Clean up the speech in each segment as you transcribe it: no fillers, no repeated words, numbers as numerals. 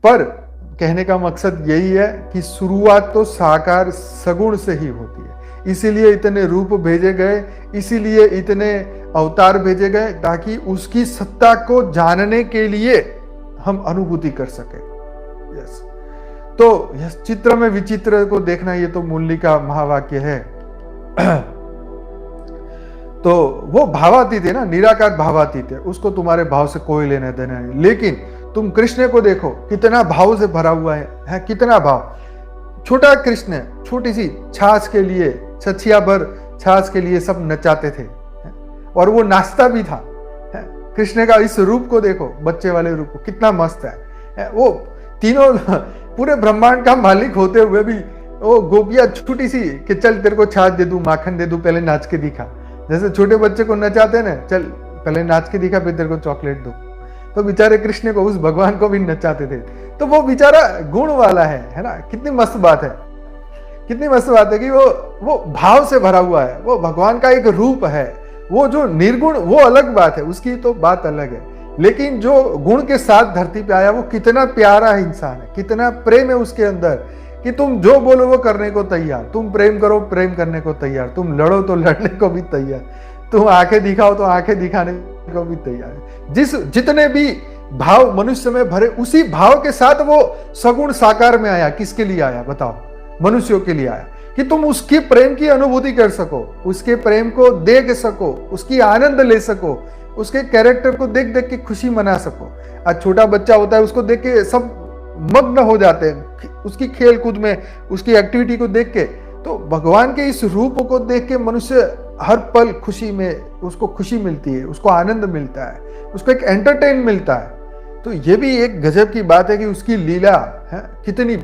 पर कहने का मकसद यही है कि शुरुआत तो साकार सगुण से ही होती है। इसीलिए इतने रूप भेजे गए, इसीलिए इतने अवतार भेजे गए, ताकि उसकी सत्ता को जानने के लिए हम अनुभूति कर सके। यस, तो यस, चित्र में विचित्र को देखना, ये तो मुरली का महावाक्य है। तो वो भावातीत है ना, निराकार भावातीत है, उसको तुम्हारे भाव से कोई लेना देना नहीं। लेकिन तुम कृष्ण को देखो, कितना भाव से भरा हुआ है कितना भाव। छोटा कृष्ण, छोटी सी छाछ के लिए, छछिया भर छाछ के लिए सब नचाते थे, और वो नाचता भी था। कृष्ण का इस रूप को देखो, बच्चे वाले रूप को, कितना मस्त है। वो तीनों पूरे ब्रह्मांड का मालिक होते हुए भी वो गोपियां छोटी सी कि चल तेरे को छाछ दे दूं, माखन दे दूं, पहले नाच के दिखा। जैसे छोटे बच्चे को नचाते ना, चल पहले नाच के दिखा, फिर तेरे को चॉकलेट दो। तो बेचारे कृष्ण को, उस भगवान को भी नचाते थे। तो वो बेचारा गुण वाला है ना। कितनी मस्त बात है, कितनी मस्त बात है कि वो भाव से भरा हुआ है। वो भगवान का एक रूप है। वो जो निर्गुण, वो अलग बात है, उसकी तो बात अलग है। लेकिन जो गुण के साथ धरती पे आया, वो कितना प्यारा इंसान है, कितना प्रेम है उसके अंदर, कि तुम जो बोलो वो करने को तैयार, तुम प्रेम करो प्रेम करने को तैयार, तुम लड़ो तो लड़ने को भी तैयार, तुम आंखें दिखाओ तो आंखें दिखाने को भी तैयार है। जितने भी भाव मनुष्य में भरे, उसी भाव के साथ वो सगुण साकार में आया। किसके लिए आया बताओ? मनुष्यों के लिए आया, कि तुम उसके प्रेम की अनुभूति कर सको, उसके प्रेम को देख सको, उसकी आनंद ले सको, उसके कैरेक्टर को देख देख के खुशी मना सको। आज छोटा बच्चा होता है, उसको देख के सब मग्न हो जाते हैं, उसकी खेल कूद में, उसकी एक्टिविटी को देख के। तो भगवान के इस रूप को देख के मनुष्य हर पल खुशी में, उसको खुशी मिलती है, उसको आनंद मिलता है, उसको एक एंटरटेन मिलता है। तो ये भी एक गजब की बात है कि उसकी लीला है कितनी,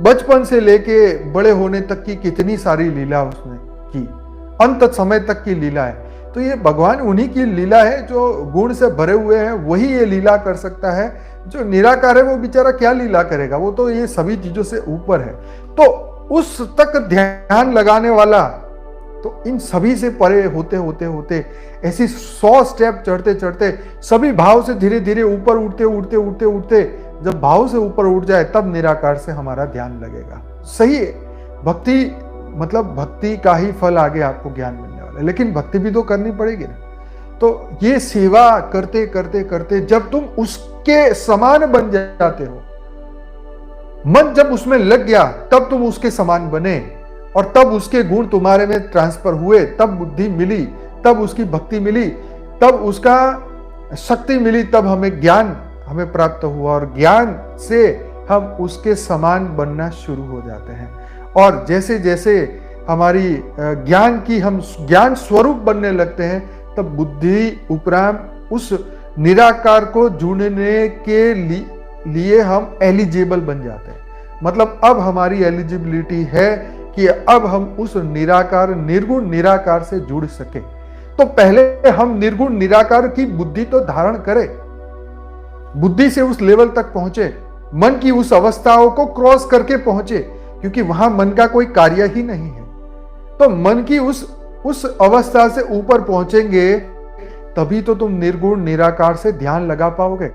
बचपन से लेके बड़े होने तक की कितनी सारी लीला उसने की, अंत समय तक की लीला है। तो ये भगवान उन्हीं की लीला है, जो गुण से भरे हुए हैं, वही ये लीला कर सकता है। जो निराकार है वो बेचारा क्या लीला करेगा, वो तो ये सभी चीजों से ऊपर है। तो उस तक ध्यान लगाने वाला, तो इन सभी से परे होते होते होते ऐसी 100 स्टेप चढ़ते चढ़ते, सभी भाव से धीरे धीरे ऊपर उठते उठते उठते उठते, जब भाव से ऊपर उठ जाए तब निराकार से हमारा ध्यान लगेगा। सही है, भक्ति मतलब भक्ति का ही फल आगे आपको ज्ञान मिलने वाला है, लेकिन भक्ति भी तो करनी पड़ेगी ना। तो ये सेवा करते करते करते जब तुम उसके समान बन जाते हो, मन जब उसमें लग गया, तब तुम उसके समान बने, और तब उसके गुण तुम्हारे में ट्रांसफर हुए, तब बुद्धि मिली, तब उसकी भक्ति मिली, तब उसका शक्ति मिली, तब हमें ज्ञान हमें प्राप्त हुआ, और ज्ञान से हम उसके समान बनना शुरू हो जाते हैं। और जैसे जैसे हमारी ज्ञान की, हम ज्ञान स्वरूप बनने लगते हैं, तब बुद्धि उपरांत उस निराकार को ढूंढने के लिए हम एलिजिबल बन जाते हैं। मतलब अब हमारी एलिजिबिलिटी है कि अब हम उस निराकार, निर्गुण निराकार से जुड़ सके। तो पहले हम निर्गुण निराकार की बुद्धि तो धारण करें, बुद्धि से उस लेवल तक पहुंचे, मन की उस अवस्थाओं को क्रॉस करके पहुंचे, क्योंकि वहां मन का कोई कार्य ही नहीं है। तो मन की उस अवस्था से ऊपर पहुंचेंगे, तभी तो तुम निर्गुण निराकार से ध्यान लगा पाओगे।